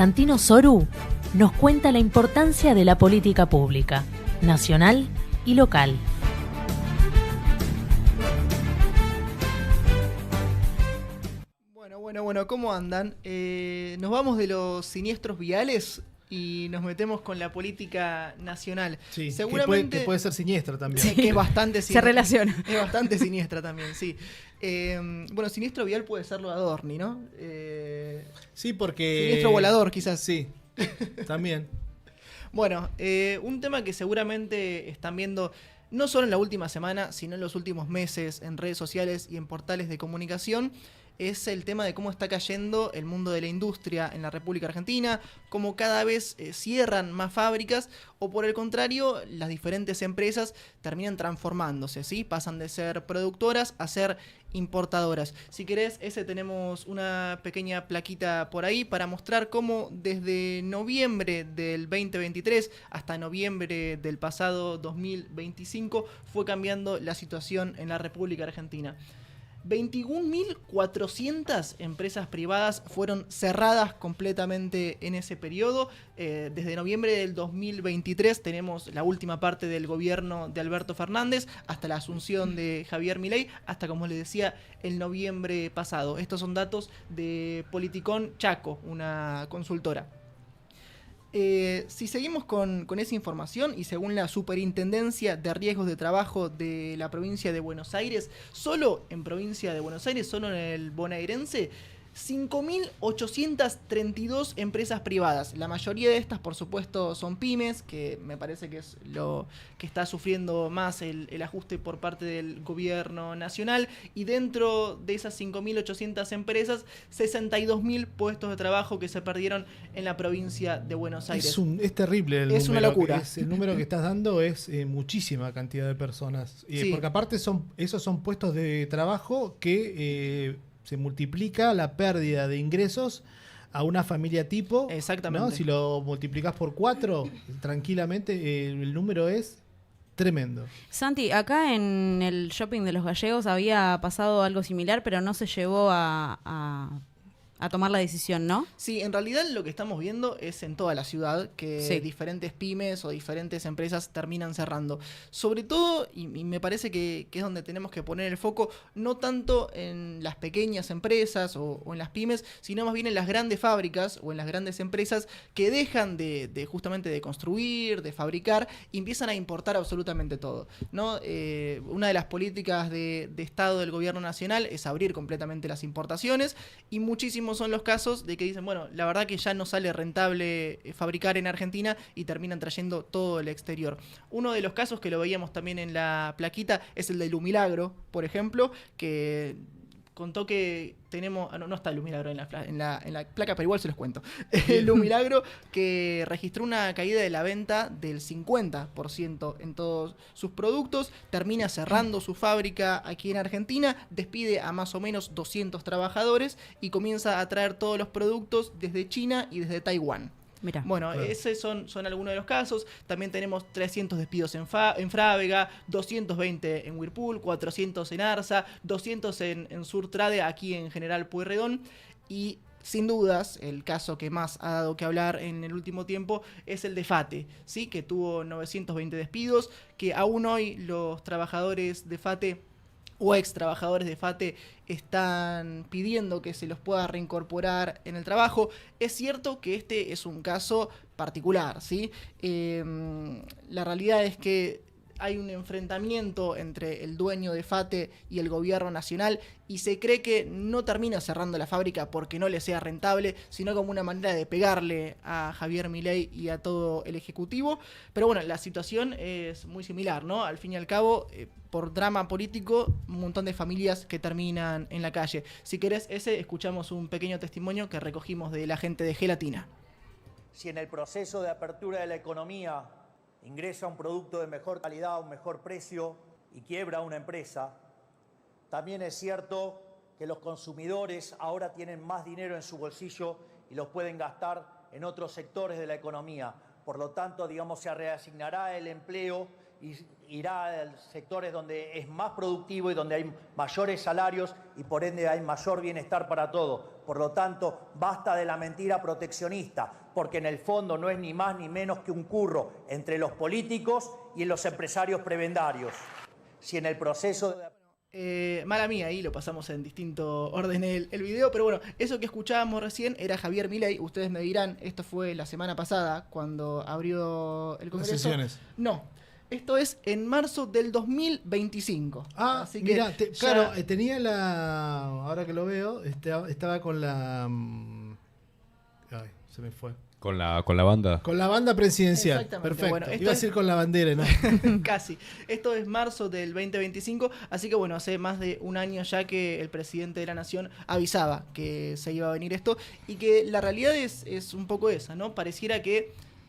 Santino Soru nos cuenta la importancia de la política pública, nacional y local. Bueno, ¿cómo andan? Nos vamos de los siniestros viales y nos metemos con la política nacional. Sí, seguramente que puede ser siniestra también. Sí, que es bastante siniestra. Se relaciona. Es bastante siniestra también, sí. Bueno, siniestro vial puede ser lo de Adorni, ¿no? Sí, porque... Siniestro volador, quizás. Sí, también. Bueno, un tema que seguramente están viendo no solo en la última semana, sino en los últimos meses en redes sociales y en portales de comunicación, es el tema de cómo está cayendo el mundo de la industria en la República Argentina, cómo cada vez cierran más fábricas o por el contrario, las diferentes empresas terminan transformándose, ¿sí? Pasan de ser productoras a ser importadoras. Si querés, tenemos una pequeña plaquita por ahí para mostrar cómo desde noviembre del 2023 hasta noviembre del pasado 2025 fue cambiando la situación en la República Argentina. 21.400 empresas privadas fueron cerradas completamente en ese periodo. Desde noviembre del 2023 tenemos la última parte del gobierno de Alberto Fernández hasta la asunción de Javier Milei, hasta, como les decía, el noviembre pasado. Estos son datos de Politicón Chaco, una consultora. Si seguimos con esa información y según la Superintendencia de Riesgos de Trabajo de la provincia de Buenos Aires, solo en provincia de Buenos Aires, solo en el bonaerense, 5.832 empresas privadas. La mayoría de estas, por supuesto, son pymes, que me parece que es lo que está sufriendo más el ajuste por parte del gobierno nacional. Y dentro de esas 5.800 empresas, 62.000 puestos de trabajo que se perdieron en la provincia de Buenos Aires. Es terrible el número. Es una locura. El número que estás dando es muchísima cantidad de personas. Sí. Porque aparte esos son puestos de trabajo que... se multiplica la pérdida de ingresos a una familia tipo. Exactamente. ¿No? Si lo multiplicas por 4, tranquilamente el número es tremendo. Santi, acá en el shopping de los gallegos había pasado algo similar, pero no se llevó a tomar la decisión, ¿no? Sí, en realidad lo que estamos viendo es en toda la ciudad que sí. diferentes pymes o diferentes empresas terminan cerrando. Sobre todo, y me parece que es donde tenemos que poner el foco, no tanto en las pequeñas empresas o en las pymes, sino más bien en las grandes fábricas o en las grandes empresas que dejan de justamente de construir, de fabricar y empiezan a importar absolutamente todo, ¿no? Una de las políticas de Estado del gobierno nacional es abrir completamente las importaciones y muchísimos son los casos de que dicen, bueno, la verdad que ya no sale rentable fabricar en Argentina y terminan trayendo todo del exterior. Uno de los casos que lo veíamos también en la plaquita es el de Lumilagro, por ejemplo, que contó que tenemos... no está Lumilagro en la placa, pero igual se los cuento. Lumilagro que registró una caída de la venta del 50% en todos sus productos, termina cerrando su fábrica aquí en Argentina, despide a más o menos 200 trabajadores y comienza a traer todos los productos desde China y desde Taiwán. Mirá. Bueno, claro. Esos son algunos de los casos. También tenemos 300 despidos en Frávega, 220 en Whirlpool, 400 en Arsa, 200 en Surtrade, aquí en General Pueyrredón. Y sin dudas, el caso que más ha dado que hablar en el último tiempo es el de FATE, ¿sí? Que tuvo 920 despidos, que aún hoy los trabajadores de FATE o ex trabajadores de FATE están pidiendo que se los pueda reincorporar en el trabajo. Es cierto que este es un caso particular, ¿sí? La realidad es que hay un enfrentamiento entre el dueño de FATE y el gobierno nacional y se cree que no termina cerrando la fábrica porque no le sea rentable, sino como una manera de pegarle a Javier Milei y a todo el ejecutivo. Pero bueno, la situación es muy similar, ¿no? Al fin y al cabo, por drama político, un montón de familias que terminan en la calle. Si querés, escuchamos un pequeño testimonio que recogimos de la gente de Gelatina. Si en el proceso de apertura de la economía ingresa un producto de mejor calidad, un mejor precio y quiebra una empresa, también es cierto que los consumidores ahora tienen más dinero en su bolsillo y los pueden gastar en otros sectores de la economía. Por lo tanto, se reasignará el empleo y irá a sectores donde es más productivo y donde hay mayores salarios y por ende hay mayor bienestar para todos. Por lo tanto, basta de la mentira proteccionista, porque en el fondo no es ni más ni menos que un curro entre los políticos y los empresarios prebendarios. Si en el proceso de... Mala mía, ahí lo pasamos en distinto orden el video, pero bueno, eso que escuchábamos recién era Javier Milei. Ustedes me dirán, esto fue la semana pasada cuando abrió el Congreso. Las sesiones. No, esto es en marzo del 2025. Ah, así que mira, ya- claro, tenía la... Ahora que lo veo, estaba con la... Ay, se me fue. Con la banda. Con la banda presidencial. Exactamente. Perfecto. Bueno, esto Iba a es- decir con la bandera, ¿no? Casi. Esto es marzo del 2025, así que bueno, hace más de un año ya que el presidente de la nación avisaba que se iba a venir esto y que la realidad es un poco esa, ¿no?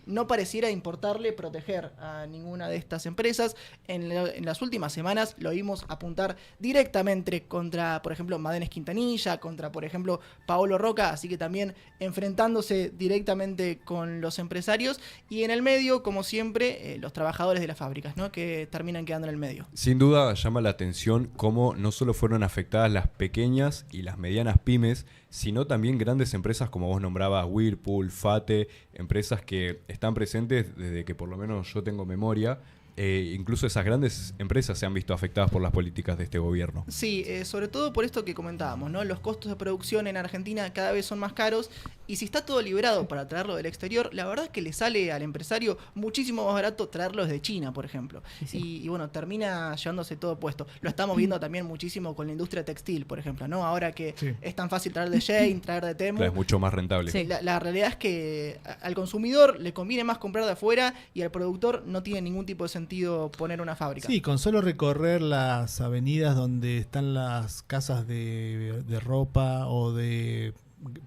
No pareciera importarle proteger a ninguna de estas empresas. En las últimas semanas lo vimos apuntar directamente contra, por ejemplo, Madenes Quintanilla, contra, por ejemplo, Paolo Roca, así que también enfrentándose directamente con los empresarios y en el medio, como siempre, los trabajadores de las fábricas, ¿no? Que terminan quedando en el medio. Sin duda llama la atención cómo no solo fueron afectadas las pequeñas y las medianas pymes, sino también grandes empresas como vos nombrabas, Whirlpool, FATE, empresas que están presentes desde que por lo menos yo tengo memoria. Incluso esas grandes empresas se han visto afectadas por las políticas de este gobierno. Sí, sobre todo por esto que comentábamos, ¿no? Los costos de producción en Argentina cada vez son más caros y si está todo liberado para traerlo del exterior, la verdad es que le sale al empresario muchísimo más barato traerlo desde China, por ejemplo. Y bueno, termina llevándose todo puesto. Lo estamos viendo también muchísimo con la industria textil, por ejemplo, ¿no? Ahora que Sí. es tan fácil traer de Shein, traer de Temu. Claro, es mucho más rentable. Sí. La realidad es que al consumidor le conviene más comprar de afuera y al productor no tiene ningún tipo de sentido poner una fábrica. Sí, con solo recorrer las avenidas donde están las casas de ropa o de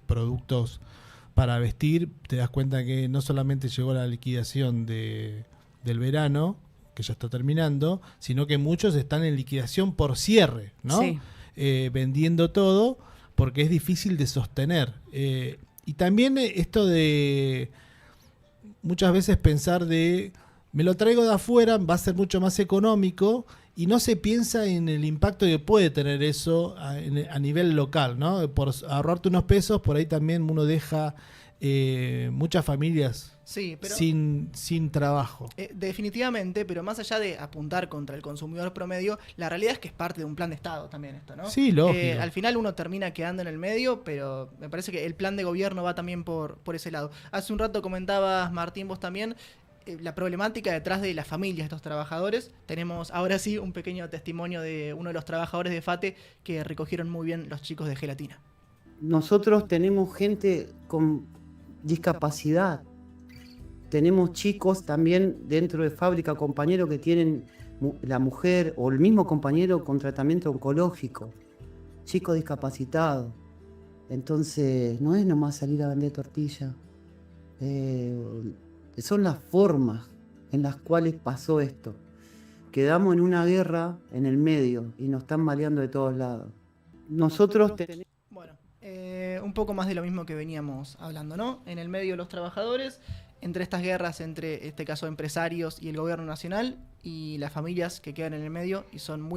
productos para vestir, te das cuenta que no solamente llegó la liquidación del verano, que ya está terminando, sino que muchos están en liquidación por cierre, ¿no? Sí. Vendiendo todo porque es difícil de sostener. Y también esto de muchas veces pensar de me lo traigo de afuera, va a ser mucho más económico y no se piensa en el impacto que puede tener eso a nivel local, ¿no? Por ahorrarte unos pesos, por ahí también uno deja muchas familias Sí, pero sin trabajo. definitivamente, pero más allá de apuntar contra el consumidor promedio, la realidad es que es parte de un plan de Estado también esto, ¿no? Sí, lógico. Al final uno termina quedando en el medio, pero me parece que el plan de gobierno va también por ese lado. Hace un rato comentabas, Martín, vos también, la problemática detrás de las familias de estos trabajadores. Tenemos ahora sí un pequeño testimonio de uno de los trabajadores de FATE que recogieron muy bien los chicos de Gelatina. Nosotros tenemos gente con discapacidad, tenemos chicos también dentro de fábrica, compañeros que tienen la mujer o el mismo compañero con tratamiento oncológico, chicos discapacitados. Entonces no es nomás salir a vender tortilla, son las formas en las cuales pasó esto. Quedamos en una guerra en el medio y nos están baleando de todos lados. Nosotros tenemos... Bueno, un poco más de lo mismo que veníamos hablando, ¿no? En el medio de los trabajadores, entre estas guerras entre, este caso, empresarios y el gobierno nacional y las familias que quedan en el medio y son muy